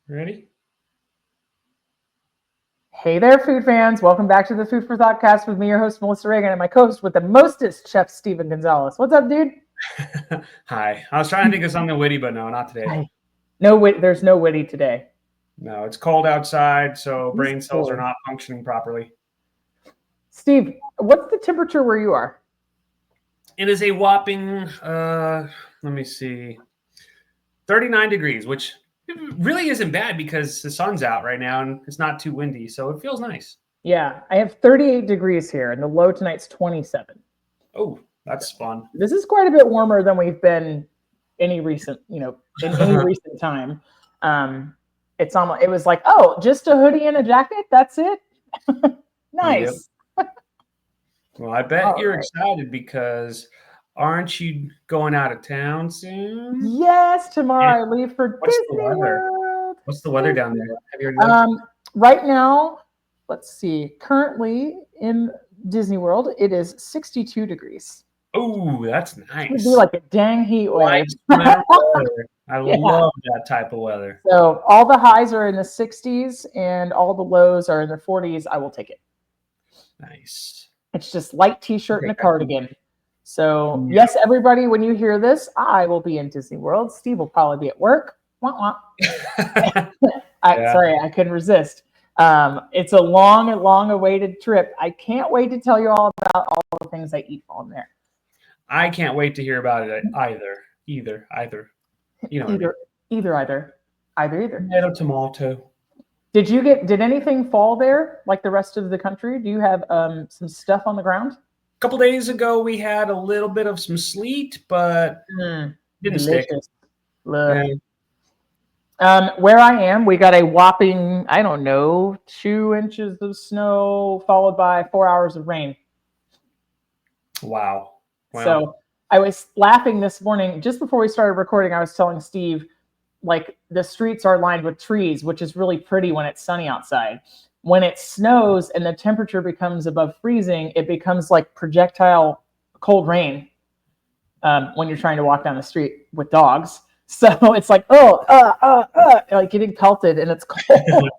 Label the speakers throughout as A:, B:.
A: Ready?
B: Hey there, food fans. Welcome back to the Food for ThoughtCast with me, your host, Melissa Reagan, and my co-host with the mostest, Chef Steven Gonzalez. What's up, dude?
A: Hi. I was trying to think of something witty, but no, not today.
B: Hi. No wit. There's no witty today.
A: No, it's cold outside, so brain
B: It's
A: cells are
B: cold.
A: not functioning properly.
B: Steve, what's the temperature where you are?
A: It is a whopping, let me see, 39 degrees, which really isn't bad because the sun's out right now and it's not too windy, so it feels nice.
B: Yeah, I have 38 degrees here, and the low tonight's 27.
A: Oh, that's fun.
B: This is quite a bit warmer than we've been in any recent time. It's almost. It was like, oh, just a hoodie and a jacket. That's it. Nice.
A: Yep. Well, I bet you're excited because aren't you going out of town soon?
B: Yes, tomorrow I leave for
A: What's
B: Disney
A: the weather?
B: World.
A: What's the weather down there? Have you already looked?
B: Right now, let's see. Currently in Disney World, it is 62 degrees.
A: Oh, that's nice.
B: It would be like a dang heat wave.
A: I love that type of weather.
B: So all the highs are in the 60s and all the lows are in the 40s. I will take it.
A: Nice.
B: It's just light t-shirt and a cardigan. So yes, everybody, when you hear this, I will be in Disney World. Steve will probably be at work. Wah, wah. Sorry, I couldn't resist. It's a long awaited trip. I can't wait to tell you all about all the things I eat while I'm there.
A: I can't wait to hear about it either. You know,
B: either.
A: Tomato.
B: Did anything fall there like the rest of the country? Do you have some stuff on the ground?
A: A couple days ago, we had a little bit of some sleet, but didn't stick.
B: Yeah. Where I am, we got a whopping, 2 inches of snow followed by 4 hours of rain.
A: Wow.
B: So I was laughing this morning just before we started recording. I was telling Steve, like, the streets are lined with trees, which is really pretty when it's sunny outside. When it snows and the temperature becomes above freezing, it becomes like projectile cold rain when you're trying to walk down the street with dogs. So it's like, like getting pelted and it's cold.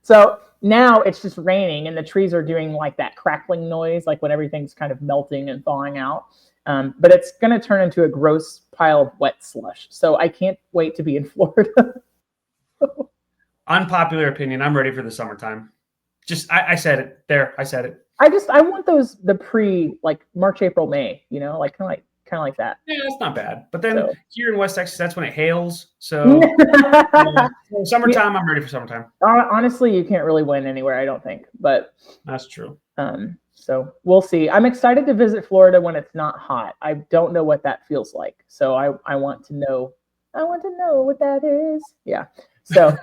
B: So now it's just raining and the trees are doing like that crackling noise, like when everything's kind of melting and thawing out. But it's going to turn into a gross pile of wet slush. So I can't wait to be in Florida.
A: Unpopular opinion. I'm ready for the summertime. I said it there. I said it.
B: I want the pre, like March, April, May, like kind of like that.
A: Yeah, that's not bad. But then here in West Texas, that's when it hails. So summertime, I'm ready for summertime.
B: Honestly, you can't really win anywhere, I don't think. But
A: that's true.
B: So we'll see. I'm excited to visit Florida when it's not hot. I don't know what that feels like. So I want to know. I want to know what that is. Yeah. So,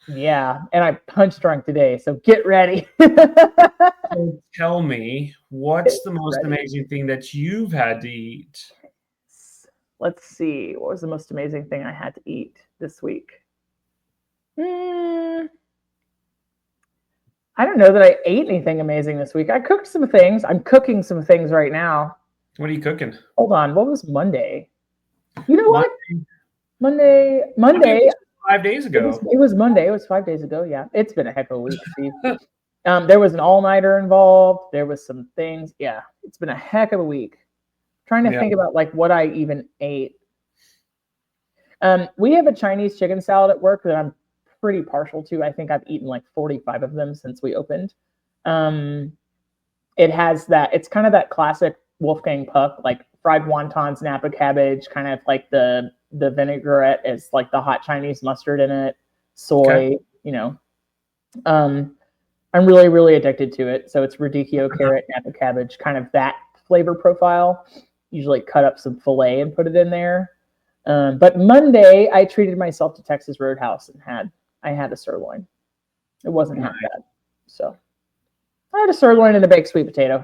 B: yeah. And I punch drunk today. So get ready.
A: So tell me, what's the most amazing thing that you've had to eat?
B: Let's see. What was the most amazing thing I had to eat this week? I don't know that I ate anything amazing this week. I cooked some things. I'm cooking some things right now.
A: What are you cooking?
B: Hold on. What was Monday? You know what? Monday.
A: 5 days ago.
B: It was Monday. It was 5 days ago. Yeah. It's been a heck of a week, Steve. There was an all-nighter involved. There was some things. Yeah. It's been a heck of a week. Trying to think about like what I even ate. We have a Chinese chicken salad at work that I'm pretty partial to. I think I've eaten like 45 of them since we opened. It has it's kind of that classic Wolfgang Puck, like fried wontons, Napa cabbage, kind of like the vinaigrette is like the hot Chinese mustard in it, soy, I'm really, really addicted to it. So it's radicchio, carrot, Napa cabbage, kind of that flavor profile. Usually cut up some filet and put it in there. But Monday I treated myself to Texas Roadhouse and I had a sirloin. It wasn't half bad. So I had a sirloin and a baked sweet potato.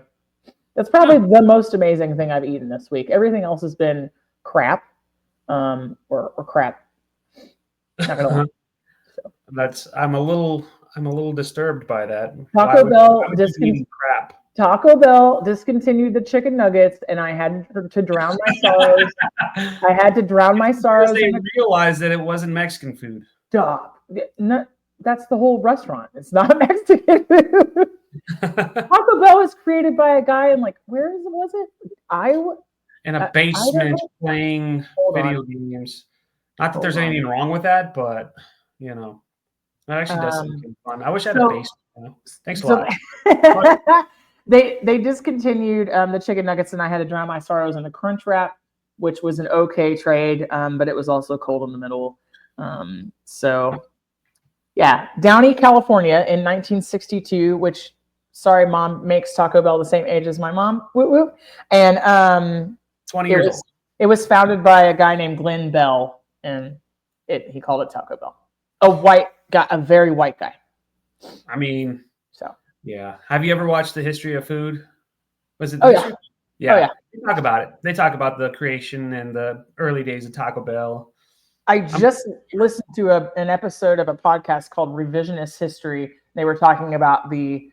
B: That's probably the most amazing thing I've eaten this week. Everything else has been crap, or crap. Not gonna lie.
A: So. I'm a little disturbed by that.
B: Taco Bell discontinued the chicken nuggets, and I had to drown my sorrows.
A: Because they realized that it wasn't Mexican food.
B: Stop. No, that's the whole restaurant. It's not Mexican food. Taco Bell was created by a guy in like, was it? Iowa?
A: In a basement
B: Idaho?
A: playing
B: Hold
A: video
B: on.
A: games. Not that
B: Hold
A: there's
B: on.
A: anything wrong with that, but you know, that actually does sound fun. I wish I had a basement. You know? Thanks a lot.
B: They discontinued the chicken nuggets, and I had to drown my sorrows in the Crunch Wrap, which was an okay trade, but it was also cold in the middle. So, yeah, Downey, California in 1962, which, sorry, Mom, makes Taco Bell the same age as my mom. Woo woo. And
A: 20 years old.
B: It was founded by a guy named Glenn Bell, and he called it Taco Bell. A very white guy.
A: I mean,
B: so
A: yeah. Have you ever watched The History of Food? Was it?
B: Oh yeah.
A: Yeah.
B: Oh, yeah.
A: They talk about it. They talk about the creation and the early days of Taco Bell.
B: I just listened to an episode of a podcast called Revisionist History. They were talking about the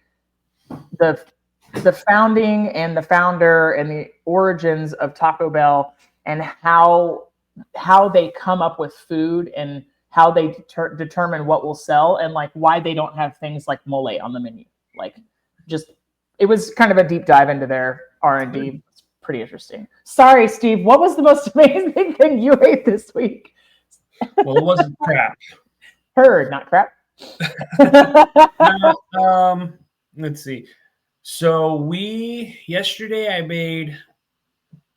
B: founding and the founder and the origins of Taco Bell and how they come up with food and how they determine what will sell and like why they don't have things like mole on the menu. Like, just it was kind of a deep dive into their R&D. It's pretty interesting. Sorry, Steve. What was the most amazing thing you ate this week?
A: Well, it wasn't crap.
B: Heard, not crap.
A: Let's see. So yesterday I made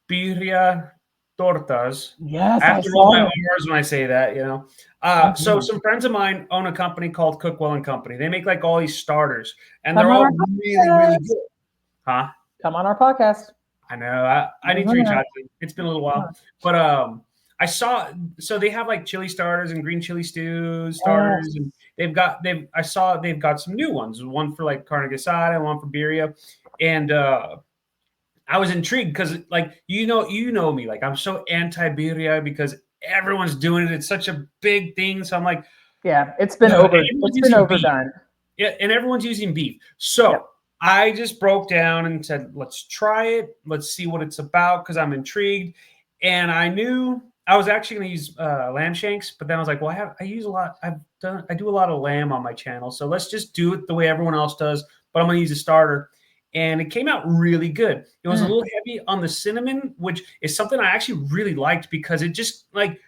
A: birria tortas.
B: Yes,
A: I have to roll my R's when I say that, you know. So some friends of mine own a company called Cookwell and Company. They make like all these starters, and they're all really, really good. Huh?
B: Come on our podcast.
A: I know. I need to reach out to them. It's been a little while, but I saw. So they have like chili starters and green chili stew starters, and they've got some new ones. One for like carne asada, one for birria, and I was intrigued because, like, you know me, like I'm so anti birria because everyone's doing it. It's such a big thing. So I'm like,
B: yeah, it's been overdone.
A: Yeah, and everyone's using beef. So I just broke down and said, let's try it. Let's see what it's about because I'm intrigued. And I knew I was actually going to use lamb shanks, but then I was like, well, I do a lot of lamb on my channel, so let's just do it the way everyone else does. But I'm going to use a starter. And it came out really good. It was a little heavy on the cinnamon, which is something I actually really liked because it just like,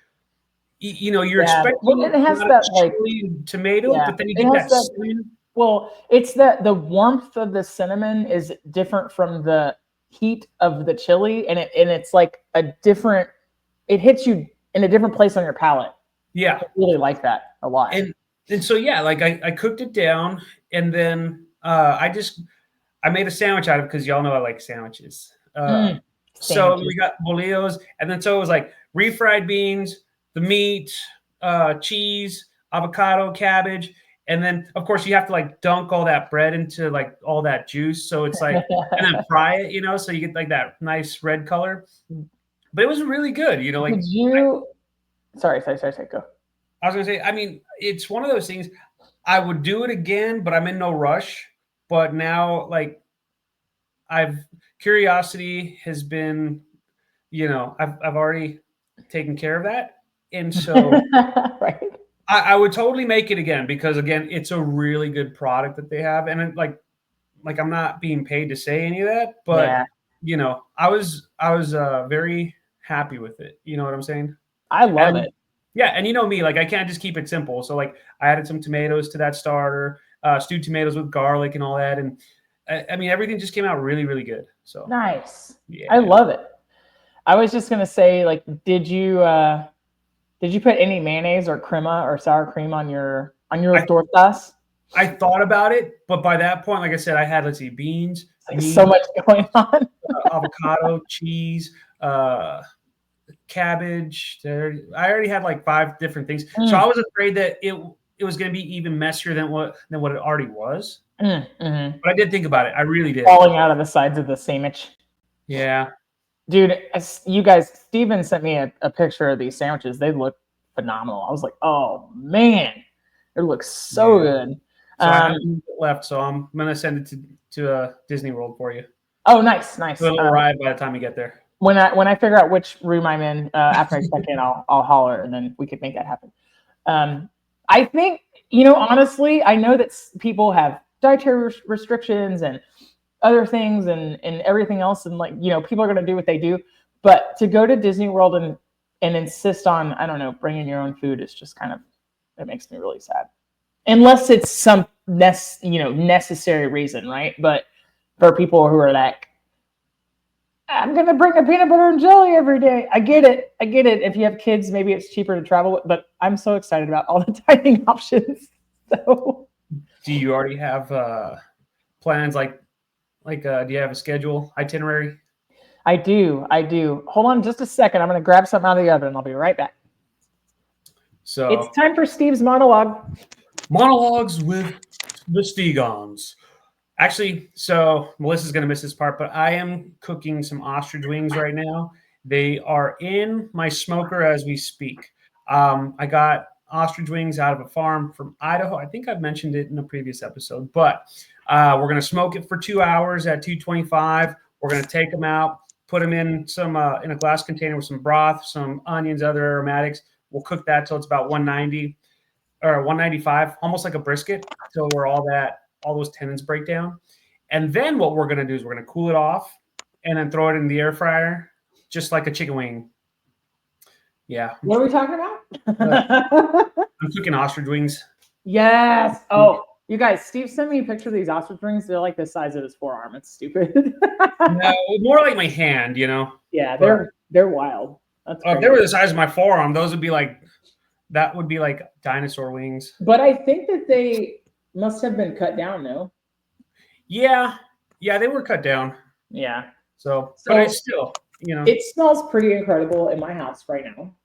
A: you're expecting
B: it has that
A: chili and tomato, but then you get that cinnamon.
B: Well, it's the warmth of the cinnamon is different from the heat of the chili, and it's like it hits you in a different place on your palate.
A: Yeah,
B: I really like that a lot.
A: And so like I cooked it down, and then I made a sandwich out of it because y'all know I like sandwiches. So we got bolillos, and then so it was like refried beans, the meat, cheese, avocado, cabbage, and then of course you have to like dunk all that bread into like all that juice. So it's like, and then fry it, so you get like that nice red color. But it was really good, like.
B: Sorry, go.
A: I was gonna say, I mean, it's one of those things. I would do it again, but I'm in no rush. But now, like, curiosity has been, I've already taken care of that. And so
B: right.
A: I would totally make it again because, again, it's a really good product that they have. And it, like I'm not being paid to say any of that, but, I was very happy with it. You know what I'm saying?
B: I love it.
A: Yeah. And you know me, like, I can't just keep it simple. So, like, I added some tomatoes to that starter, stewed tomatoes with garlic and all that. And I mean, everything just came out really, really good. So
B: nice.
A: Yeah.
B: I love it. I was just gonna say, like, did you put any mayonnaise or crema or sour cream on your tortas?
A: I thought about it, but by that point, like I said, I had beans,
B: meat, so much going on,
A: avocado, cheese, cabbage. I already had like 5 different things, so I was afraid that it was going to be even messier than what it already was. But I did think about it. I really did.
B: Falling out of the sides of the sandwich.
A: Yeah.
B: Dude, you guys, Steven sent me a picture of these sandwiches. They look phenomenal. I was like, oh, man. It looks so good.
A: So I have left, so I'm going to send it to Disney World for you.
B: Oh, nice.
A: A little ride by the time you get there.
B: When I figure out which room I'm in, after I check in, I'll holler, and then we could make that happen. I think, honestly, I know that people have dietary restrictions and other things and everything else. And like, people are going to do what they do. But to go to Disney World and insist on, I don't know, bringing your own food is just kind of, it makes me really sad. Unless it's some necessary reason, right? But for people who are like, I'm going to bring a peanut butter and jelly every day. I get it. If you have kids, maybe it's cheaper to travel with, but I'm so excited about all the dining options. So,
A: do you already have plans? Do you have a schedule, itinerary?
B: I do. Hold on just a second. I'm going to grab something out of the oven and I'll be right back.
A: So
B: it's time for Steve's monologue.
A: Monologues with the Stegons. Actually, so Melissa's going to miss this part, but I am cooking some ostrich wings right now. They are in my smoker as we speak. I got ostrich wings out of a farm from Idaho. I think I've mentioned it in a previous episode, but we're going to smoke it for 2 hours at 225. We're going to take them out, put them in in a glass container with some broth, some onions, other aromatics. We'll cook that till it's about 190 or 195, almost like a brisket, till where all those tendons break down. And then what we're going to do is we're going to cool it off and then throw it in the air fryer, just like a chicken wing. Yeah.
B: What are we talking about?
A: I'm cooking ostrich wings.
B: Yes. Oh, you guys, Steve sent me a picture of these ostrich wings. They're like the size of his forearm. It's stupid.
A: No, more like my hand,
B: Yeah, they're wild.
A: If they were the size of my forearm, that would be like dinosaur wings.
B: But I think that they must have been cut down, though.
A: Yeah, they were cut down.
B: Yeah.
A: So but I still,
B: It smells pretty incredible in my house right now.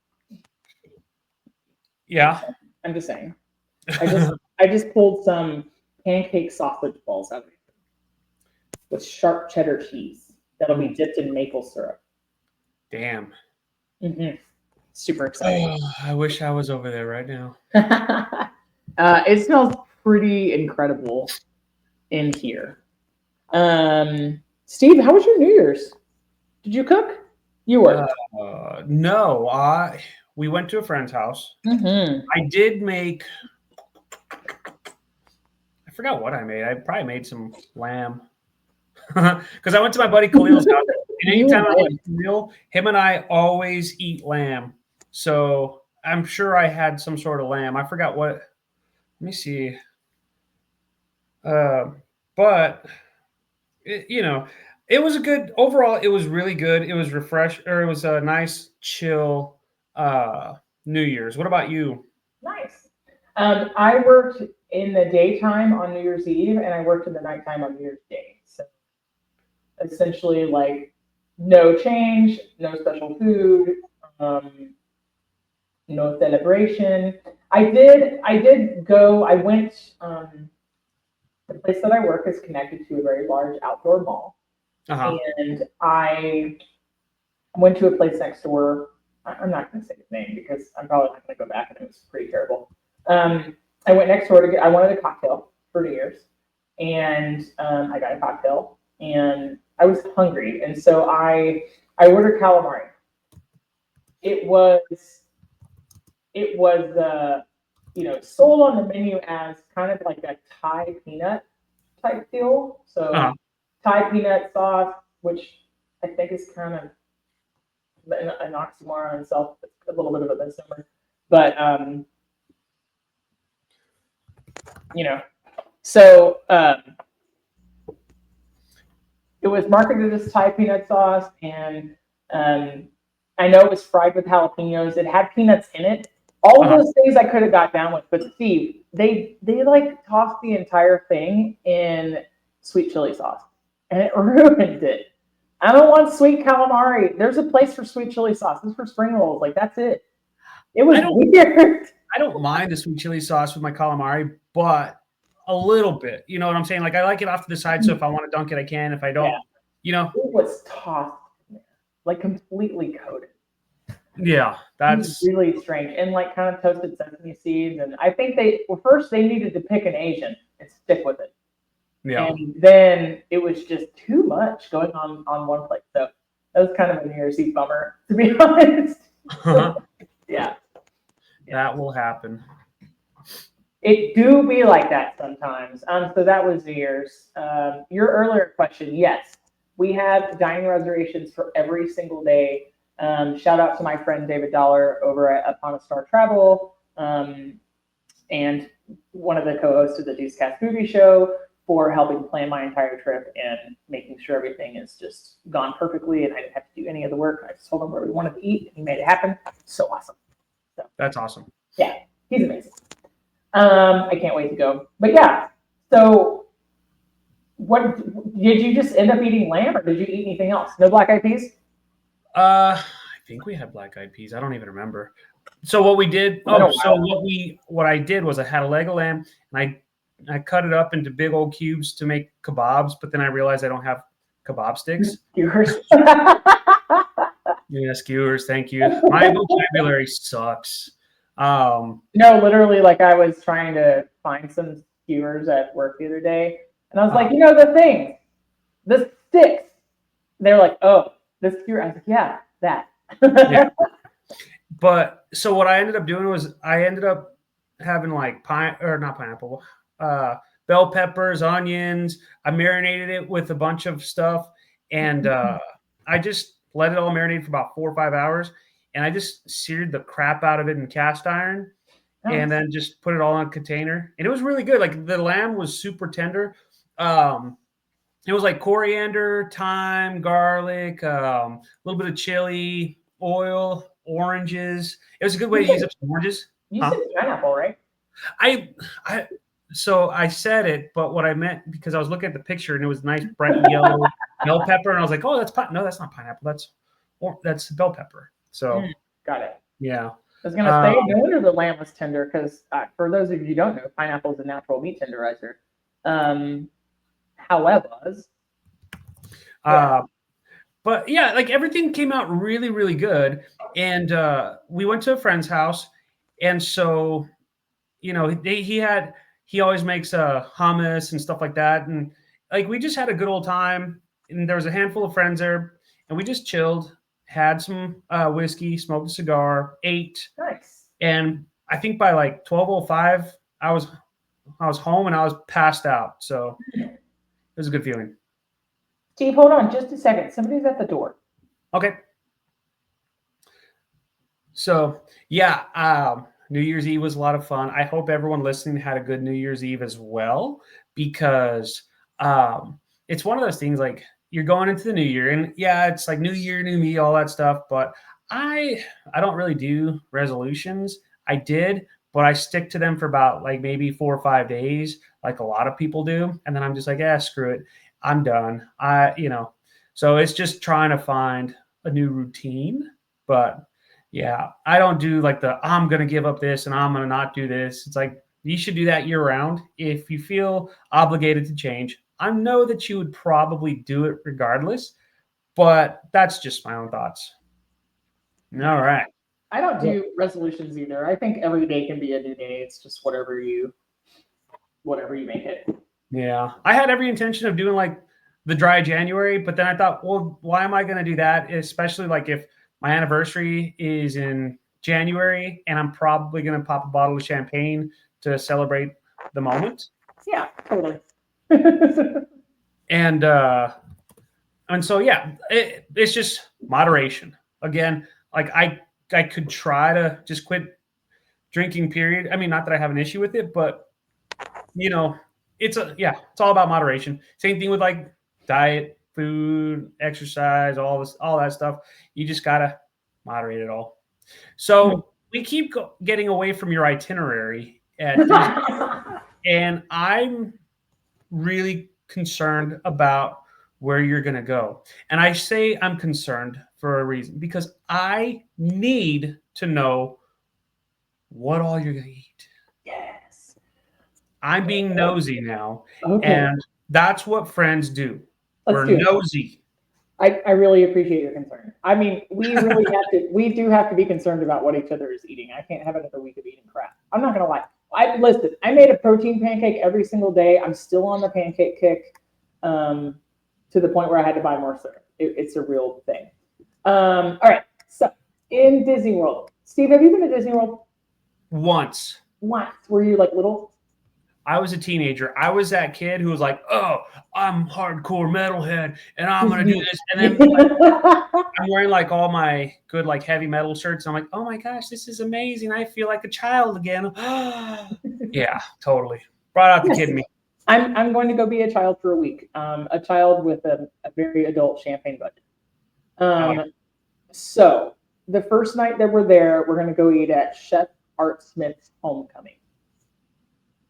A: Yeah.
B: I'm just saying. I just pulled some pancake sausage balls out of it with sharp cheddar cheese that'll be dipped in maple syrup.
A: Damn.
B: Mm-hmm. Super exciting.
A: Oh, I wish I was over there right now.
B: It smells pretty incredible in here. Steve, how was your New Year's? Did you cook? You worked?
A: No, we went to a friend's house.
B: Mm-hmm.
A: I did make. I forgot what I made. I probably made some lamb because I went to my buddy Khalil's house. And anytime I went to Khalil, him and I always eat lamb. So I'm sure I had some sort of lamb. I forgot what. Let me see. But it was a good overall. It was really good. It was it was a nice, chill New Year's. What about you?
B: Nice. I worked in the daytime on New Year's Eve, and I worked in the nighttime on New Year's Day. So essentially, like, no change, no special food, no celebration. I went. The place that I work is connected to a very large outdoor mall.
A: Uh-huh.
B: And I went to a place next door. I'm not going to say his name because I'm probably not going to go back, and it was pretty terrible. I went next door I wanted a cocktail for New Year's, and I got a cocktail, and I was hungry, and so I ordered calamari. It was sold on the menu as kind of like a Thai peanut type deal. So Thai peanut sauce, which I think is kind of an oxymoron in itself, a little bit of a misnomer. But so it was marketed as Thai peanut sauce, and I know it was fried with jalapenos. It had peanuts in it. All of those things I could have got down with, but Steve, they like tossed the entire thing in sweet chili sauce, and it ruined it. I don't want sweet calamari. There's a place for sweet chili sauce. This is for spring rolls. Like, that's it. It was weird.
A: I don't mind the sweet chili sauce with my calamari, but a little bit. You know what I'm saying? Like, I like it off to the side, so if I want to dunk it, I can. If I don't,
B: It was tossed in there, like completely coated.
A: Yeah, that's
B: really strange. And like kind of toasted sesame seeds. And I think first they needed to pick an Asian and stick with it.
A: Yeah.
B: And then it was just too much going on one plate. So that was kind of a New Year's Eve bummer, to be honest. Yeah.
A: That will happen.
B: It do be like that sometimes. So that was New Year's. Your earlier question, yes, we have dining reservations for every single day. Shout out to my friend David Dollar over at Upon a Star Travel, and one of the co-hosts of the Newscast Movie Show for helping plan my entire trip and making sure everything is just gone perfectly and I didn't have to do any of the work. I just told him where we wanted to eat and he made it happen. So awesome. So
A: That's awesome.
B: yeah, he's amazing. I can't wait to go. But yeah, so what did you just end up eating lamb or did you eat anything else? No black eyed peas?
A: I think we had black eyed peas. I don't even remember. So what we did, what I did was I had a leg of lamb and I cut it up into big old cubes to make kebabs, but then I realized I don't have kebab sticks.
B: Skewers.
A: Yeah, skewers, thank you. My vocabulary sucks.
B: No, literally, like I was trying to find some skewers at work the other day, and I was like, the thing, the sticks. They're like, oh, the skewer. I was like, yeah, that.
A: Yeah. But so what I ended up doing was I ended up having like bell peppers, onions. I marinated it with a bunch of stuff, and I just let it all marinate for about 4 or 5 hours. And I just seared the crap out of it in cast iron. Nice. And then just put it all in a container. And it was really good. Like the lamb was super tender. It was like coriander, thyme, garlic, a little bit of chili, oil, oranges. It was a good way to use up some oranges.
B: You said pineapple, right?
A: So I said it, but what I meant, because I was looking at the picture and it was nice bright yellow bell pepper. And I was like, oh, no, that's not pineapple. That's bell pepper. So
B: got it.
A: Yeah.
B: I was going to say, no wonder the lamb was tender because for those of you who don't know, pineapple is a natural meat tenderizer.
A: But yeah, like everything came out really, really good. And we went to a friend's house. And so, he always makes hummus and stuff like that. And like, we just had a good old time. And there was a handful of friends there and we just chilled, had some whiskey, smoked a cigar, ate.
B: Nice.
A: And I think by like 12:05, I was home and I was passed out. So it was a good feeling.
B: Steve, hold on just a second. Somebody's at the door.
A: Okay. So yeah, New Year's Eve was a lot of fun. I hope everyone listening had a good New Year's Eve as well, because it's one of those things like you're going into the new year and yeah, it's like new year, new me, all that stuff. But I don't really do resolutions. I did, but I stick to them for about like maybe 4 or 5 days, like a lot of people do. And then I'm just like, yeah, screw it. I'm done. So it's just trying to find a new routine. But yeah, I don't do like I'm going to give up this and I'm going to not do this. It's like, you should do that year round. If you feel obligated to change, I know that you would probably do it regardless, but that's just my own thoughts. All right.
B: I don't do resolutions either. I think every day can be a new day. It's just whatever you make it.
A: Yeah. I had every intention of doing like the dry January, but then I thought, well, why am I going to do that? Especially like if my anniversary is in January and I'm probably going to pop a bottle of champagne to celebrate the moment.
B: Yeah, totally.
A: And so, yeah, it's just moderation. Again, like I could try to just quit drinking, period. I mean, not that I have an issue with it, but it's all about moderation. Same thing with like diet, food, exercise, all that stuff. You just got to moderate it all. So we keep getting away from your itinerary and I'm really concerned about where you're going to go. And I say I'm concerned for a reason, because I need to know what all you're going to eat.
B: Yes.
A: I'm being nosy now. Okay. And that's what friends do. We're nosy.
B: I really appreciate your concern. I mean, we do have to be concerned about what each other is eating. I can't have another week of eating crap. I'm not going to lie. I made a protein pancake every single day. I'm still on the pancake kick to the point where I had to buy more syrup. It's a real thing. All right. So in Disney World, Steve, have you been to Disney World?
A: Once.
B: What? Were you like little?
A: I was a teenager. I was that kid who was like, "Oh, I'm hardcore metalhead, and I'm gonna do this." And then like, I'm wearing like all my good like heavy metal shirts. And I'm like, "Oh my gosh, this is amazing! I feel like a child again." Yeah, totally. Brought out the kid in me.
B: I'm going to go be a child for a week. A child with a very adult champagne budget. So the first night that we're there, we're going to go eat at Chef Art Smith's Homecoming.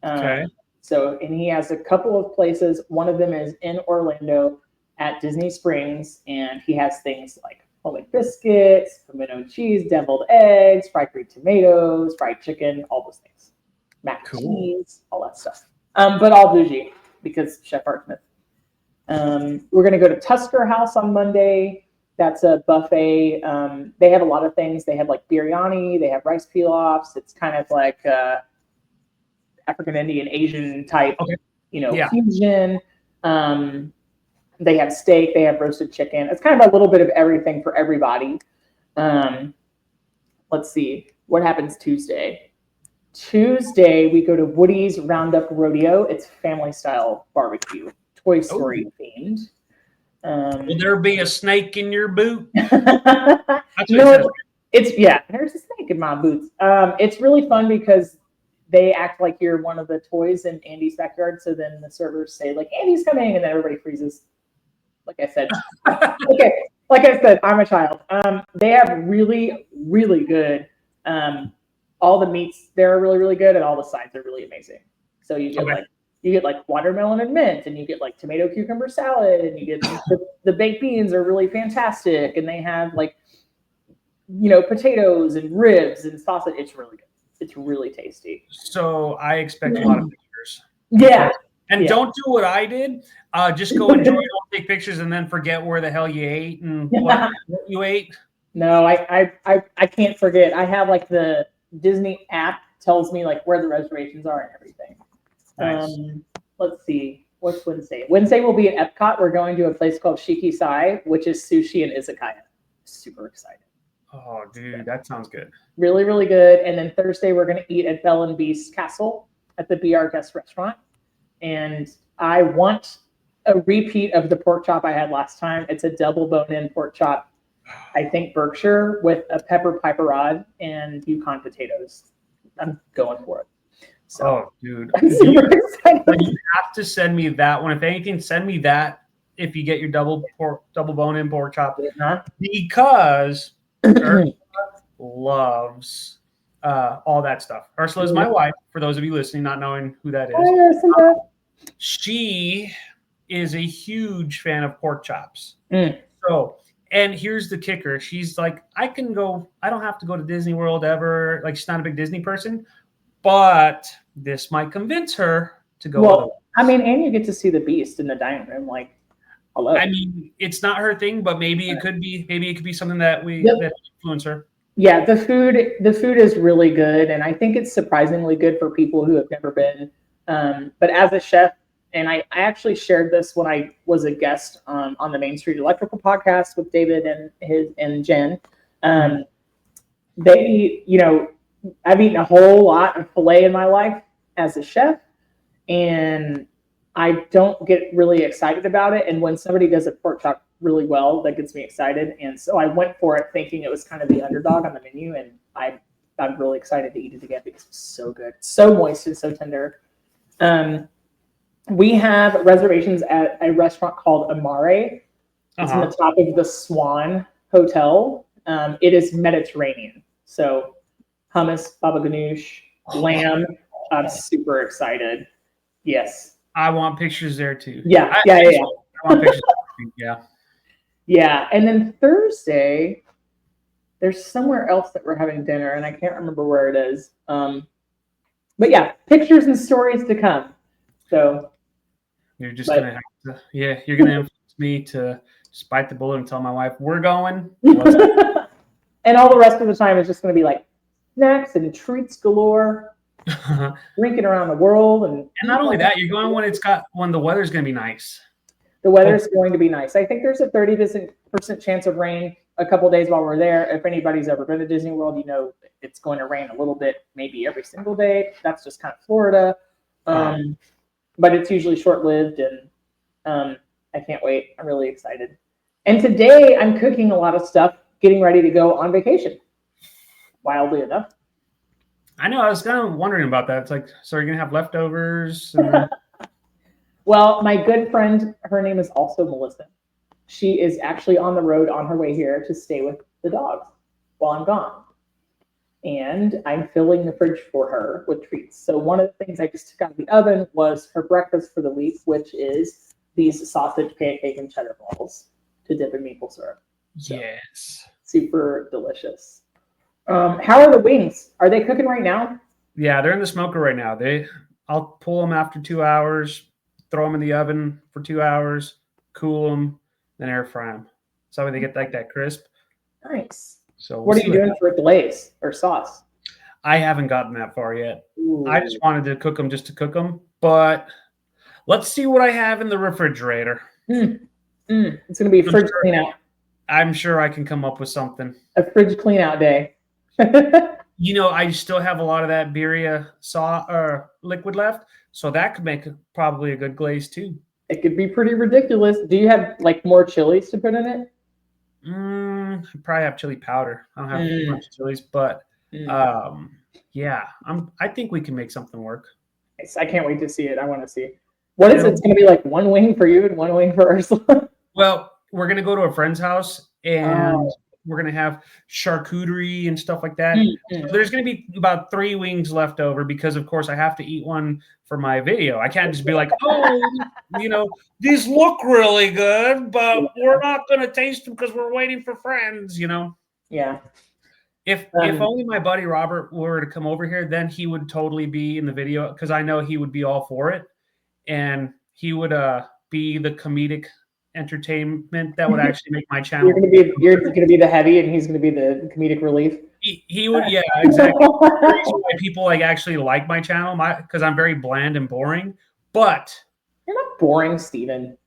A: Okay.
B: So, and he has a couple of places. One of them is in Orlando at Disney Springs, and he has things like homemade biscuits, pimento cheese, deviled eggs, fried green tomatoes, fried chicken, all those things, mac and cheese, all that stuff. But all bougie because Chef Art Smith. We're going to go to Tusker House on Monday. That's a buffet. They have a lot of things. They have like biryani. They have rice pilafs. It's kind of like African Indian Asian type, fusion. They have steak. They have roasted chicken. It's kind of a little bit of everything for everybody. Let's see what happens Tuesday. Tuesday we go to Woody's Roundup Rodeo. It's family style barbecue, Toy Story themed.
A: Will there be a snake in your boot?
B: No, there's a snake in my boots. It's really fun because they act like you're one of the toys in Andy's backyard. So then the servers say like, Andy's coming, and then everybody freezes. Like I said, I'm a child. They have really, really good, all the meats there are really, really good, and all the sides are really amazing. So you get like watermelon and mint, and you get like tomato cucumber salad, and you get the baked beans are really fantastic, and they have like, potatoes and ribs and sausage. It's really good. It's really tasty.
A: So I expect a lot of pictures.
B: Yeah.
A: And don't do what I did. Just go enjoy it, take pictures, and then forget where the hell you ate and what you ate.
B: No, I can't forget. I have like the Disney app tells me like where the reservations are and everything.
A: Nice.
B: Let's see. What's Wednesday? Wednesday we'll be at Epcot. We're going to a place called Shiki Sai, which is sushi and izakaya. Super excited.
A: Oh, dude, that sounds good.
B: Really, really good. And then Thursday we're going to eat at Belle and Beast Castle at the Be Our Guest restaurant. And I want a repeat of the pork chop I had last time. It's a double bone-in pork chop. I think Berkshire with a pepper piperade and Yukon potatoes. I'm going for it. So,
A: dude,
B: I'm super excited.
A: You have to send me that one. If anything, send me that if you get your double bone-in pork chop, because Ursula loves all that stuff. Ursula is my wife. For those of you listening, not knowing who that is,
B: Hi, Ursula.
A: She is a huge fan of pork chops. So, and here's the kicker. She's like, I don't have to go to Disney World ever. Like, she's not a big Disney person, but this might convince her to go.
B: Well, I mean, and you get to see the Beast in the dining room. Like, hello.
A: I mean, it's not her thing, but maybe it could be. Maybe it could be something that that influence her. Yeah,
B: the food is really good, and I think it's surprisingly good for people who have never been. But as a chef, and I actually shared this when I was a guest on the Main Street Electrical podcast with David and Jen. I've eaten a whole lot of filet in my life as a chef, and I don't get really excited about it. And when somebody does a pork chop really well, that gets me excited. And so I went for it thinking it was kind of the underdog on the menu, and I'm really excited to eat it again because it's so good, so moist and so tender. We have reservations at a restaurant called Amare. It's on the top of the Swan Hotel. It is Mediterranean, so hummus, baba ganoush, lamb. I'm super excited. Yes.
A: I want pictures there too.
B: Yeah.
A: I want pictures. Yeah.
B: Yeah. And then Thursday, there's somewhere else that we're having dinner, and I can't remember where it is. But yeah, pictures and stories to come. So
A: you're just gonna have to, you're gonna influence me to just bite the bullet and tell my wife we're going.
B: And all the rest of the time is just gonna be like snacks and treats galore. Drinking around the world, and
A: not only that, you're going when the weather's going to be nice.
B: The weather's going to be nice. I think there's a 30% chance of rain. a couple days while we're there. If anybody's ever been to Disney World, it's going to rain a little bit, maybe every single day. That's just kind of Florida. But it's usually short-lived, and I can't wait. I'm really excited. And today I'm cooking a lot of stuff, getting ready to go on vacation. Wildly enough.
A: I know. I was kind of wondering about that. It's like, so are you going to have leftovers?
B: Well, my good friend, her name is also Melissa. She is actually on the road on her way here to stay with the dogs while I'm gone. And I'm filling the fridge for her with treats. So one of the things I just took out of the oven was her breakfast for the week, which is these sausage, pancake, and cheddar balls to dip in maple syrup. So,
A: yes.
B: Super delicious. How are the wings? Are they cooking right now?
A: Yeah, they're in the smoker right now. I'll pull them after 2 hours, throw them in the oven for 2 hours, cool them, then air fry them. So they get like that crisp.
B: Nice.
A: So
B: what are you doing for glaze or sauce?
A: I haven't gotten that far yet.
B: Ooh.
A: I just wanted to cook them just to cook them, but let's see what I have in the refrigerator.
B: It's going to be a fridge clean out.
A: I'm sure I can come up with something.
B: A fridge clean out day.
A: I still have a lot of that birria liquid left, so that could make probably a good glaze too.
B: It could be pretty ridiculous. Do you have like more chilies to put in it?
A: I probably have chili powder. I don't have a bunch of chilies, but yeah, I think we can make something work.
B: I can't wait to see it. I want to see. What is it? It's going to be like one wing for you and one wing for Ursula.
A: Well, we're going to go to a friend's house and we're going to have charcuterie and stuff like that. So there's going to be about 3 wings left over because, of course, I have to eat one for my video. I can't just be like, these look really good, but we're not going to taste them because we're waiting for friends,
B: Yeah.
A: If only my buddy Robert were to come over here, then he would totally be in the video because I know he would be all for it. And he would be the comedic entertainment that would actually make my channel.
B: You're gonna be the heavy, and he's gonna be the comedic relief.
A: He would, yeah, exactly. The reason why people actually like my channel, because I'm very bland and boring. But
B: you're not boring, Steven.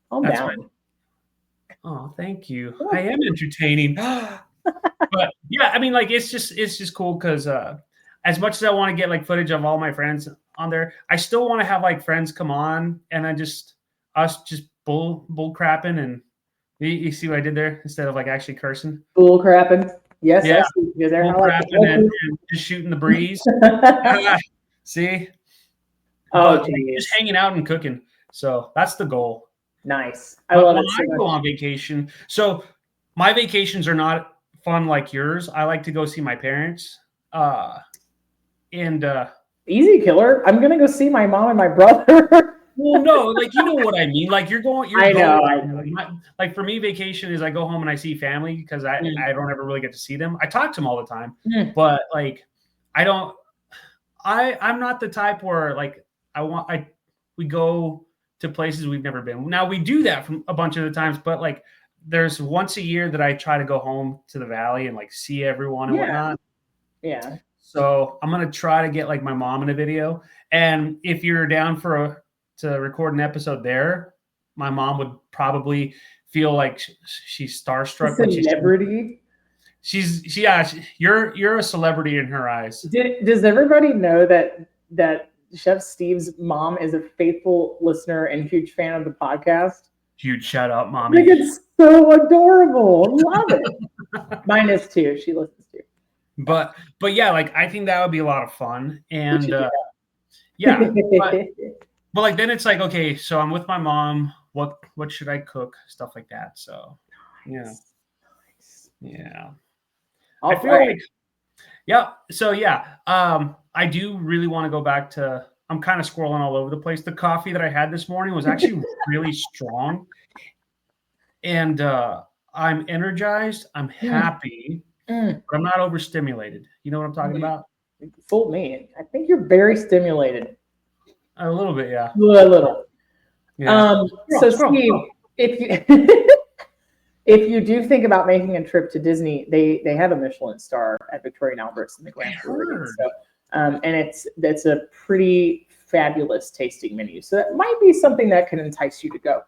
B: Calm down.
A: Fine. Oh, thank you. I am entertaining. But yeah, I mean, it's just cool because as much as I want to get footage of all my friends on there, I still want to have friends come on and us just bull crapping, and you see what I did there instead of actually cursing.
B: Bull crapping. Yes,
A: yeah.
B: You're there.
A: Bull crapping and just shooting the breeze. See? Just hanging out and cooking. So that's the goal.
B: Nice. I love it.
A: When I go on vacation, so my vacations are not fun like yours. I like to go see my parents.
B: Easy killer. I'm gonna go see my mom and my brother.
A: Well, no, you know what I mean. I
B: know.
A: For me, vacation is I go home and I see family because I don't ever really get to see them. I talk to them all the time, but I don't. I'm not the type where we go to places we've never been. Now we do that from a bunch of the times, but there's once a year that I try to go home to the valley and see everyone and whatnot.
B: Yeah.
A: So I'm gonna try to get my mom in a video, and if you're down to record an episode there, my mom would probably feel like she's starstruck.
B: Celebrity.
A: You're a celebrity in her eyes.
B: Does everybody know that Chef Steve's mom is a faithful listener and huge fan of the podcast?
A: Huge shout out, mommy.
B: I think it's so adorable. Love it. Mine is too. She listens too.
A: But yeah, I think that would be a lot of fun. And yeah. But then it's okay, so I'm with my mom. What should I cook? Stuff like that. So
B: Nice.
A: Yeah.
B: I feel
A: yeah. So yeah. I do really want to go back to. I'm kind of squirreling all over the place. The coffee that I had this morning was actually really strong, and I'm energized. I'm happy, but I'm not overstimulated. You know what I'm talking about?
B: You fooled me. I think you're very stimulated.
A: A little bit, yeah.
B: A little.
A: Yeah.
B: So Steve, if you do think about making a trip to Disney, they have a Michelin star at Victoria and Albert's in the Grand Floridian. So, and it's a pretty fabulous tasting menu. So that might be something that can entice you to go.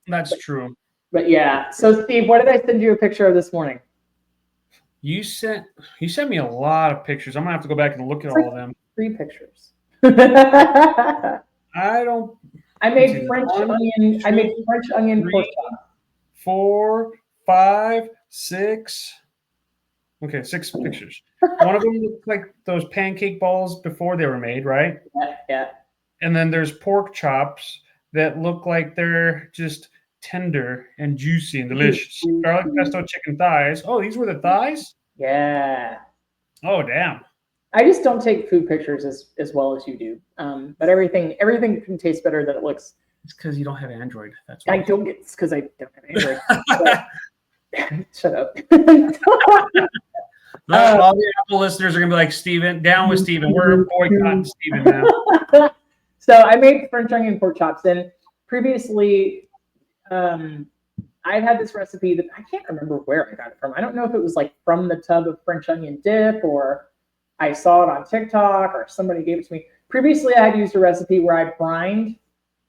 A: That's true.
B: But yeah. So Steve, what did I send you a picture of this morning?
A: You sent me a lot of pictures. I'm gonna have to go back and look at all of them.
B: 3 pictures.
A: I don't.
B: I made French onion. I made French onion pork chop.
A: 4, 5, 6. Okay, 6 pictures. One of them looks like those pancake balls before they were made, right?
B: Yeah.
A: And then there's pork chops that look like they're just tender and juicy and delicious. Garlic pesto chicken thighs. Oh, these were the thighs?
B: Yeah.
A: Oh, damn.
B: I just don't take food pictures as well as you do. But everything can taste better than it looks.
A: It's because you don't have Android. That's why.
B: I don't get. It's because I don't have Android. Shut up.
A: All the Apple listeners are gonna be like, Steven, down with Steven. We're boycotting Steven now.
B: So I made French onion pork chops, and previously, I've had this recipe that I can't remember where I got it from. I don't know if it was like from the tub of French onion dip, or I saw it on TikTok, or somebody gave it to me. Previously, I had used a recipe where I brined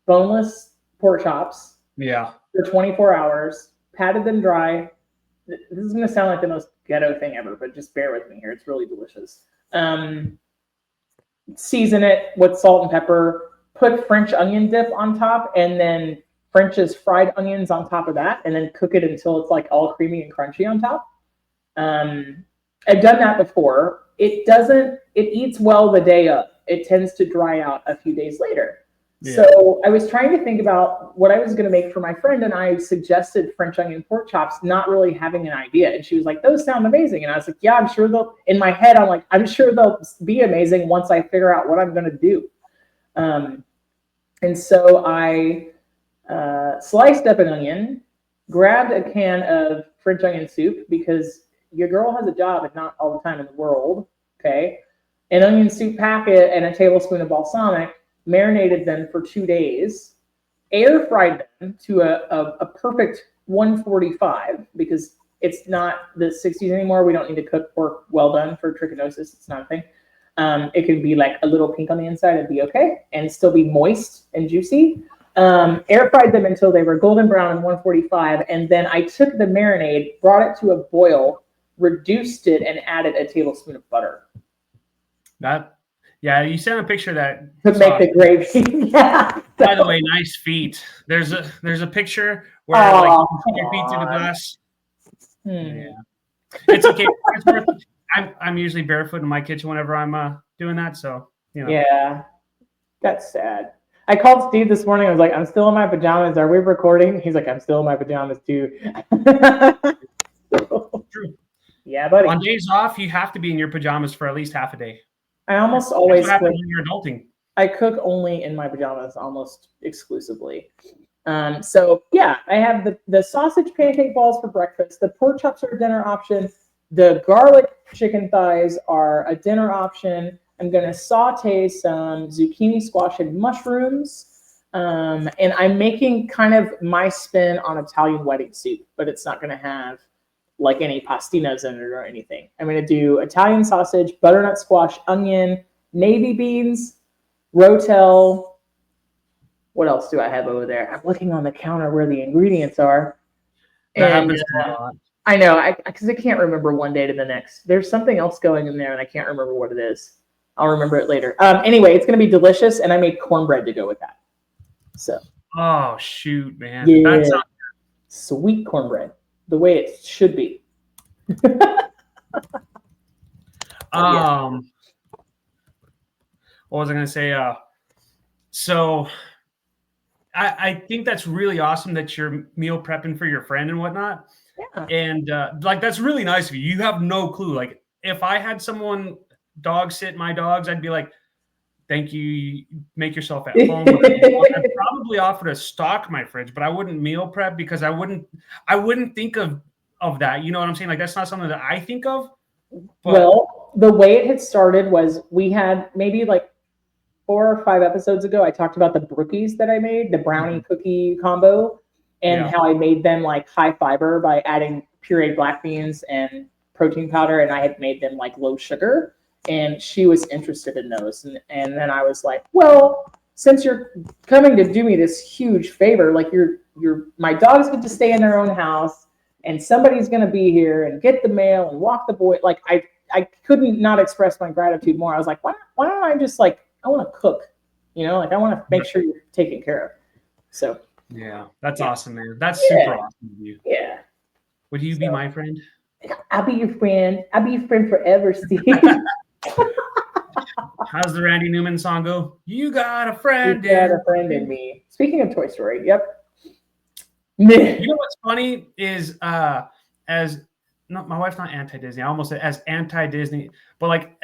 B: boneless pork chops.
A: Yeah.
B: For 24 hours, patted them dry. This is going to sound like the most ghetto thing ever, but just bear with me here. It's really delicious. Season it with salt and pepper. Put French onion dip on top, and then French's fried onions on top of that, and then cook it until it's like all creamy and crunchy on top. I've done that before. It eats well the day of. It tends to dry out a few days later. Yeah. So I was trying to think about what I was going to make for my friend, and I suggested French onion pork chops, not really having an idea. And she was like, those sound amazing. And I was like, yeah, I'm sure in my head, I'm like, I'm sure they'll be amazing once I figure out what I'm going to do. And so I sliced up an onion, grabbed a can of French onion soup, because your girl has a job and not all the time in the world, okay? An onion soup packet and a tablespoon of balsamic, marinated them for 2 days, air fried them to a perfect 145, because it's not the 60s anymore. We don't need to cook pork well done for trichinosis. It's not a thing. It can be like a little pink on the inside and be okay, and still be moist and juicy. Air fried them until they were golden brown and 145, and then I took the marinade, brought it to a boil, reduced it, and added a tablespoon of butter.
A: Yeah, you sent a picture of that
B: to make the gravy. Yeah.
A: By the way, nice feet. There's a picture where like you can put your feet through the glass. Yeah, it's okay. I'm usually barefoot in my kitchen whenever I'm doing that, so you know. Yeah,
B: that's sad. I called Steve this morning. I was like, I'm still in my pajamas. Are we recording? He's like, I'm still in my pajamas too.
A: True.
B: Yeah, buddy.
A: On days off, you have to be in your pajamas for at least half a day.
B: I almost always
A: cook. When you're adulting.
B: I cook only in my pajamas, almost exclusively. So yeah, I have the sausage pancake balls for breakfast. The pork chops are a dinner option. The garlic chicken thighs are a dinner option. I'm going to saute some zucchini, squash, and mushrooms. And I'm making kind of my spin on Italian wedding soup, but it's not going to have like any pastinas in it or anything. I'm going to do Italian sausage, butternut squash, onion, navy beans, rotel. What else do I have over there? I'm looking on the counter where the ingredients are.
A: That happens a lot.
B: I know, because I can't remember one day to the next. There's something else going in there, and I can't remember what it is. I'll remember it later. Anyway, it's going to be delicious, and I made cornbread to go with that. So.
A: Oh, shoot, man.
B: Yeah. That's sweet cornbread. The way it should be.
A: What was I going to say? So I think that's really awesome that you're meal prepping for your friend and whatnot.
B: Yeah.
A: And like, that's really nice of you. You have no clue. Like, if I had someone dog sit my dogs, I'd be like, thank you. Make yourself at home. I'd probably offer to stock my fridge, but I wouldn't meal prep, because I wouldn't think of that. You know what I'm saying? Like, that's not something that I think of. But...
B: Well, the way it had started was we had maybe like 4 or 5 episodes ago, I talked about the brookies that I made, the brownie cookie combo, and how I made them like high fiber by adding pureed black beans and protein powder, and I had made them like low sugar. And she was interested in those. And then I was like, well, since you're coming to do me this huge favor, like my dogs get to stay in their own house, and somebody's going to be here and get the mail and walk the boy. Like I couldn't not express my gratitude more. I was like, why don't I just like, I want to cook, like I want to make sure you're taken care of. So
A: yeah, that's awesome, man. That's super awesome of you.
B: Yeah.
A: Would you be my friend?
B: I'll be your friend. I'll be your friend forever, Steve.
A: How's the Randy Newman song go? You got a friend.
B: You got a friend in me. Speaking of Toy Story, yep.
A: You know what's funny is my wife's not anti-Disney. I almost said as anti-Disney, but like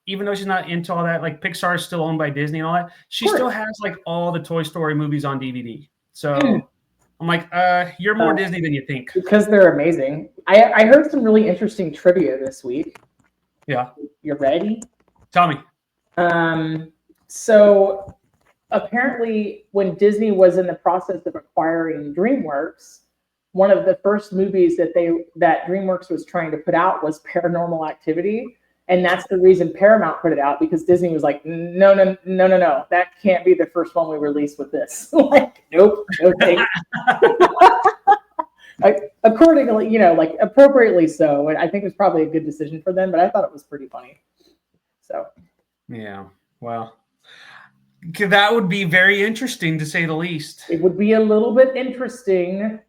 A: even though she's not into all that, like Pixar is still owned by Disney and all that, she still has like all the Toy Story movies on DVD. So I'm like, you're more Disney than you think.
B: Because they're amazing. I heard some really interesting trivia this week.
A: Yeah.
B: You ready?
A: Tell me.
B: So apparently when Disney was in the process of acquiring DreamWorks, one of the first movies that DreamWorks was trying to put out was Paranormal Activity. And that's the reason Paramount put it out, because Disney was like, no. That can't be the first one we release with this. Like, nope, no thanks. Accordingly, like appropriately so. And I think it was probably a good decision for them, but I thought it was pretty funny. So.
A: Yeah, well, that would be very interesting to say the least.
B: It would be a little bit interesting.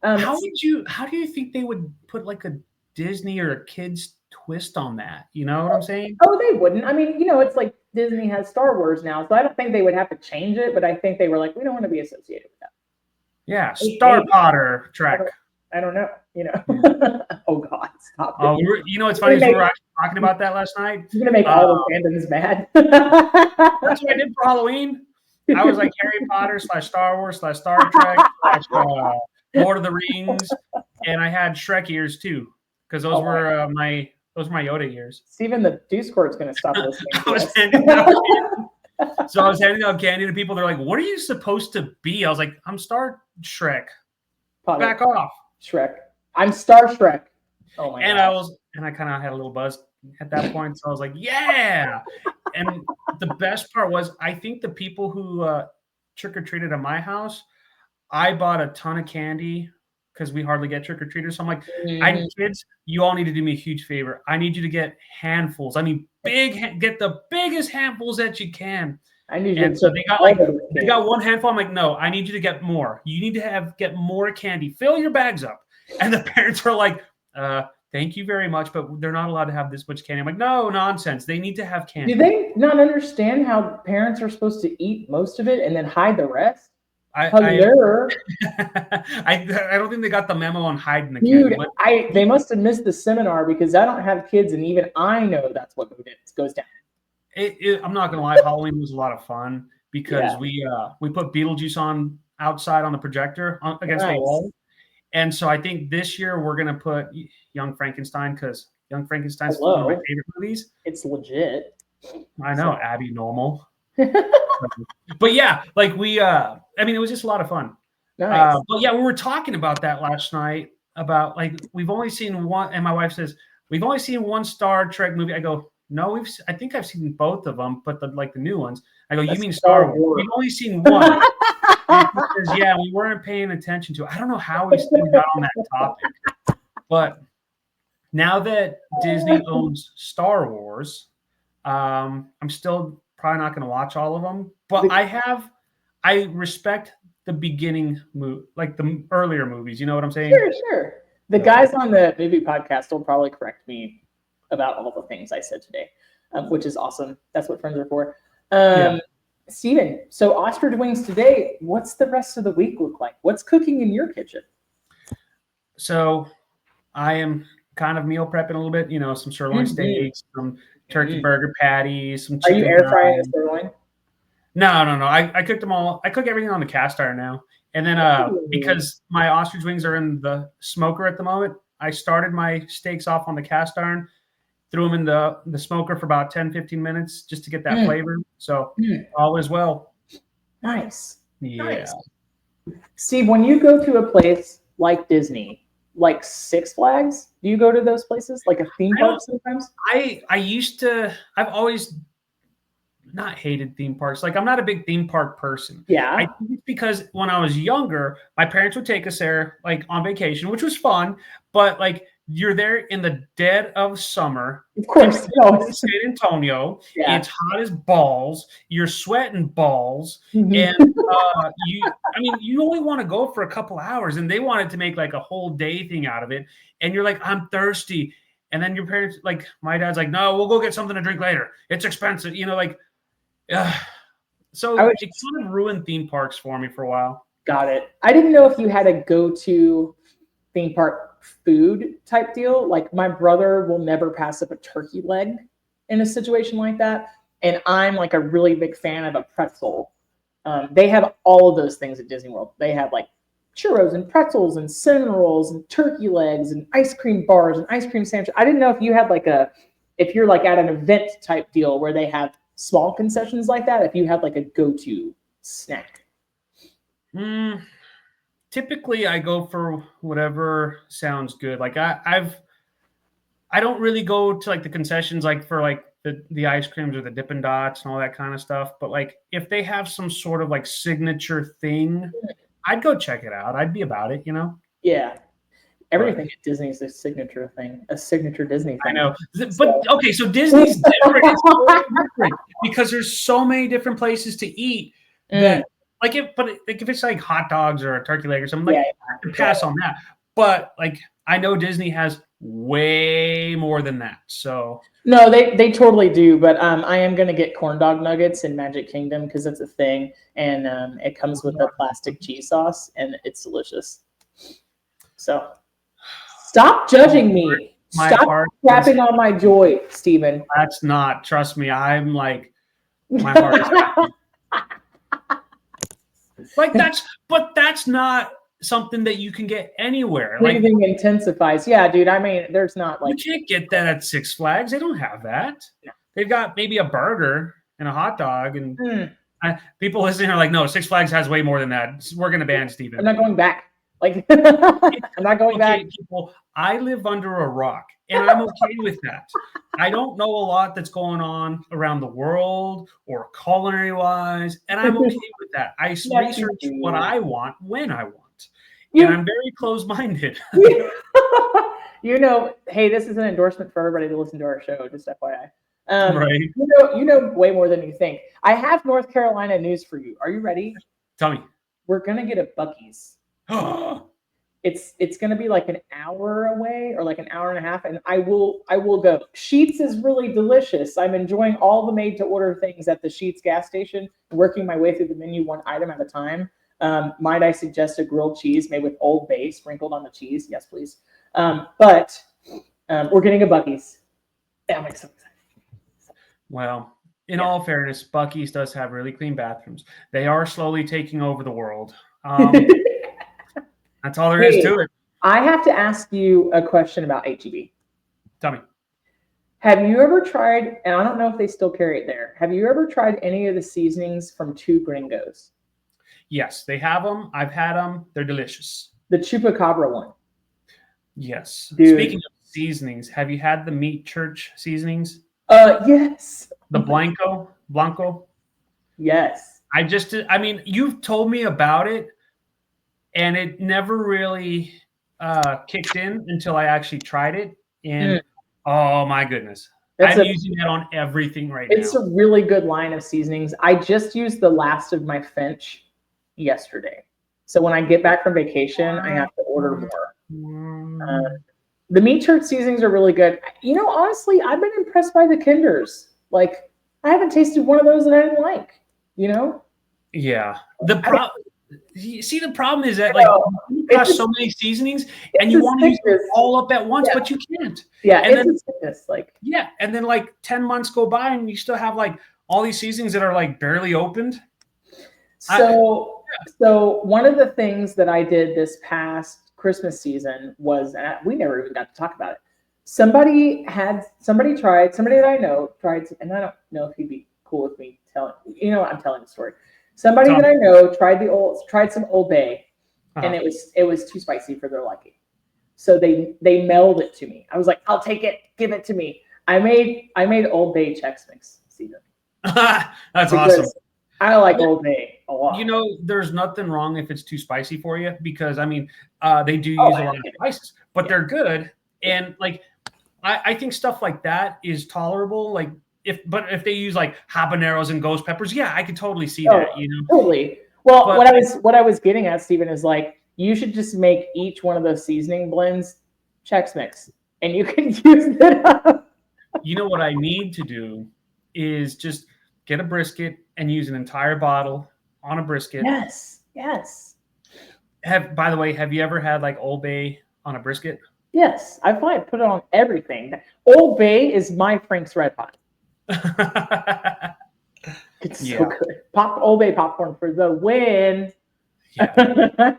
A: How do you think they would put like a Disney or a kids twist on that? You know what I'm saying?
B: Oh, they wouldn't. I mean, it's like Disney has Star Wars now, so I don't think they would have to change it, but I think they were like, we don't want to be associated with that.
A: Yeah, Star Potter Trek.
B: I don't know. Oh God, stop.
A: Oh, it's funny. We were actually talking about that last night.
B: You're gonna make all the fandoms mad.
A: That's what I did for Halloween. I was like Harry Potter / Star Wars / Star Trek / Lord of the Rings, and I had Shrek ears too, because those were my Yoda ears.
B: Steven, the Deuce Court's gonna stop listening.
A: I was handing out candy to people. They're like, "What are you supposed to be?" I was like, "I'm Star Shrek."
B: Potter.
A: Back off.
B: Shrek. I'm Star Shrek. Oh my god.
A: I kind of had a little buzz at that point, so I was like, "Yeah!" And the best part was, I think the people who trick or treated at my house, I bought a ton of candy because we hardly get trick or treaters. So I'm like, I need kids. You all need to do me a huge favor. I need you to get handfuls. I mean, get the biggest handfuls that you can. So they got one handful. I'm like, no, I need you to get more. You need to get more candy. Fill your bags up. And the parents were like, thank you very much, but they're not allowed to have this much candy. I'm like, no, nonsense. They need to have candy.
B: Do they not understand how parents are supposed to eat most of it and then hide the rest?
A: I don't think they got the memo on hiding the candy.
B: Dude, they must have missed the seminar, because I don't have kids, and even I know that's what goes down.
A: I'm not gonna lie, Halloween was a lot of fun because we put Beetlejuice on outside on the projector against the wall, and so I think this year we're gonna put Young Frankenstein, because Young Frankenstein's one of my favorite movies.
B: It's legit.
A: I know, Abby Normal. But yeah, like it was just a lot of fun.
B: Nice.
A: But yeah, we were talking about that last night about like we've only seen one, and my wife says we've only seen one Star Trek movie. I go, no, I think I've seen both of them, but the new ones. I go, you mean Star Wars? We've only seen one. Says, yeah, we weren't paying attention to it. I don't know how we still got on that topic, but now that Disney owns Star Wars, I'm still probably not going to watch all of them, but I respect the beginning like the earlier movies. You know what I'm saying?
B: Sure. The guys on the movie podcast will probably correct me about all the things I said today, which is awesome. That's what friends are for. Steven, so ostrich wings today. What's the rest of the week look like? What's cooking in your kitchen?
A: So I am kind of meal prepping a little bit, some sirloin steaks, some turkey burger patties, some chicken.
B: Are you air frying the sirloin?
A: No. I cooked them all. I cook everything on the cast iron now. And then because my ostrich wings are in the smoker at the moment, I started my steaks off on the cast iron, threw them in the smoker for about 10, 15 minutes just to get that flavor. So all is well.
B: Nice.
A: Yeah.
B: Nice. Steve, when you go to a place like Disney, like Six Flags, do you go to those places like a theme park sometimes?
A: I've always not hated theme parks. Like I'm not a big theme park person.
B: Yeah.
A: I think it's because when I was younger, my parents would take us there like on vacation, which was fun. But like you're there in the dead of summer.
B: Of course.
A: In San Antonio,
B: Yeah.
A: it's hot as balls. You're sweating balls, and you only want to go for a couple hours, and they wanted to make like a whole day thing out of it. And you're like, I'm thirsty, and then your parents, like my dad's like, no, we'll go get something to drink later. It's expensive, like. So it kind of ruined theme parks for me for a while.
B: Got it. I didn't know if you had a go-to theme park food type deal. Like my brother will never pass up a turkey leg in a situation like that. And I'm like a really big fan of a pretzel. They have all of those things at Disney World. They have like churros and pretzels and cinnamon rolls and turkey legs and ice cream bars and ice cream sandwiches. I didn't know if you had if you're like at an event type deal where they have small concessions like that, if you have like a go-to snack.
A: Typically I go for whatever sounds good. Like I don't really go to like the concessions like for like the ice creams or the Dippin' Dots and all that kind of stuff. But like if they have some sort of like signature thing, I'd go check it out. I'd be about it,
B: Yeah. Everything at Disney is a signature thing, a signature Disney thing.
A: I know. But okay, so Disney's different. It's totally different because there's so many different places to eat that like if it's like hot dogs or a turkey leg or something, like I can pass on that. But like I know Disney has way more than that. So
B: no, they totally do. But I am gonna get corn dog nuggets in Magic Kingdom because it's a thing, and it comes with a plastic cheese sauce, and it's delicious. So stop judging me. Stop crapping on my joy, Stephen.
A: That's not. Trust me, I'm like my heart is happy. Like that's not something that you can get anywhere.
B: Breathing intensifies. Yeah, dude. I mean, there's not like
A: you can't get that at Six Flags. They don't have that. No. They've got maybe a burger and a hot dog, and people listening are like, "No, Six Flags has way more than that. We're gonna ban Steven."
B: I'm not going back. Like, I'm not going back.
A: People, I live under a rock, and I'm okay with that. I don't know a lot that's going on around the world or culinary-wise, and I'm okay with that. I research what I want when I want, and I'm very closed-minded.
B: Hey, this is an endorsement for everybody to listen to our show, just FYI.
A: Right.
B: You know way more than you think. I have North Carolina news for you. Are you ready?
A: Tell me.
B: We're gonna get a Buc-ee's. It's gonna be like an hour away or like an hour and a half, and I will go. Sheetz is really delicious. I'm enjoying all the made to order things at the Sheetz gas station, working my way through the menu one item at a time. Might I suggest a grilled cheese made with Old Bay sprinkled on the cheese? Yes, please. But we're getting a Buc-ee's. I'm excited.
A: Well, in all fairness, Buc-ee's does have really clean bathrooms. They are slowly taking over the world. That's all there is to it.
B: I have to ask you a question about HEB.
A: Tell me.
B: Have you ever tried, and I don't know if they still carry it there, have you ever tried any of the seasonings from Two Gringos?
A: Yes, they have them. I've had them. They're delicious.
B: The Chupacabra one.
A: Yes.
B: Dude.
A: Speaking of seasonings, have you had the Meat Church seasonings?
B: Yes.
A: The Blanco?
B: Yes.
A: You've told me about it, and it never really kicked in until I actually tried it. And oh my goodness. I'm using that on everything right now.
B: It's a really good line of seasonings. I just used the last of my Finch yesterday. So when I get back from vacation, I have to order more. The Meat Church seasonings are really good. Honestly, I've been impressed by the Kinders. Like, I haven't tasted one of those that I didn't like,
A: Yeah. The problem is that you got so many seasonings and you want to use them all up at once, but you can't.
B: Yeah,
A: and
B: it's a sickness.
A: And then 10 months go by and you still have all these seasonings that are barely opened.
B: So one of the things that I did this past Christmas season was, we never even got to talk about it. Somebody that I know tried, and I don't know if he'd be cool with me telling. I'm telling the story. Somebody that I know tried some Old Bay, and it was too spicy for their liking. So they mailed it to me. I was like, I'll take it. Give it to me. I made Old Bay Chex Mix season.
A: That's
B: because
A: awesome.
B: I like Old Bay a lot.
A: You know, there's nothing wrong if it's too spicy for you because I mean, they do
B: Oh,
A: use a lot of spices, but they're good. And like, I think stuff like that is tolerable. Like, if they use like habaneros and ghost peppers, yeah, I could totally see that. You know,
B: totally. Well,
A: but
B: what I was getting at, Stephen, is like you should just make each one of those seasoning blends Chex Mix, and you can use it up.
A: you know what I need to do is just get a brisket and use an entire bottle on a brisket.
B: Yes, yes.
A: By the way, have you ever had like Old Bay on a brisket?
B: Yes, I find put it on everything. Old Bay is my Frank's Red Hot. It's so good. Old Bay popcorn for the win.
A: Yeah.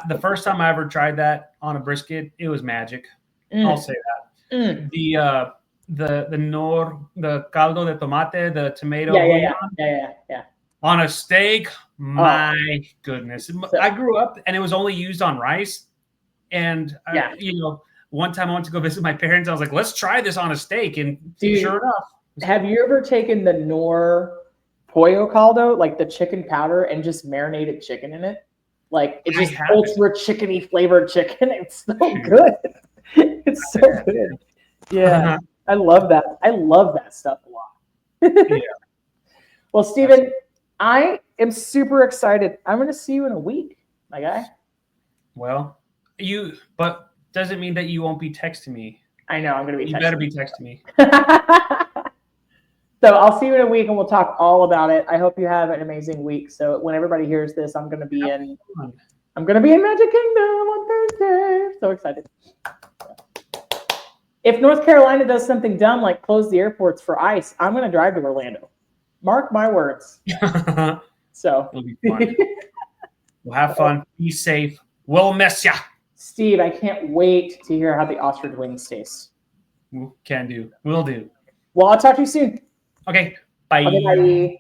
A: The first time I ever tried that on a brisket, it was magic. I'll say that. The caldo de tomate, the tomato
B: yeah.
A: On a steak, my goodness.
B: So,
A: I grew up and it was only used on rice. And you know, one time I went to go visit my parents. I was like, let's try this on a steak. And sure enough.
B: Have you ever taken the Knorr pollo caldo, like the chicken powder, and just marinated chicken in it? Like it's just ultra chickeny flavored chicken. It's so good. It's so good. Yeah. I love that. I love that stuff a lot.
A: Yeah.
B: Well, Stephen, I am super excited. I'm going to see you in a week, my guy.
A: Well, but doesn't mean that you won't be texting me.
B: I know I'm going to be.
A: You better be texting me.
B: So I'll see you in a week, and we'll talk all about it. I hope you have an amazing week. So when everybody hears this, I'm going to be in Magic Kingdom on Thursday. So excited. If North Carolina does something dumb like close the airports for ice, I'm going to drive to Orlando. Mark my words. So
A: it'll be fun. We'll have fun. Be safe. We'll miss ya.
B: Steve, I can't wait to hear how the ostrich wings taste.
A: Can do. Will do.
B: Well, I'll talk to you soon.
A: Okay. Bye.
B: Okay, bye.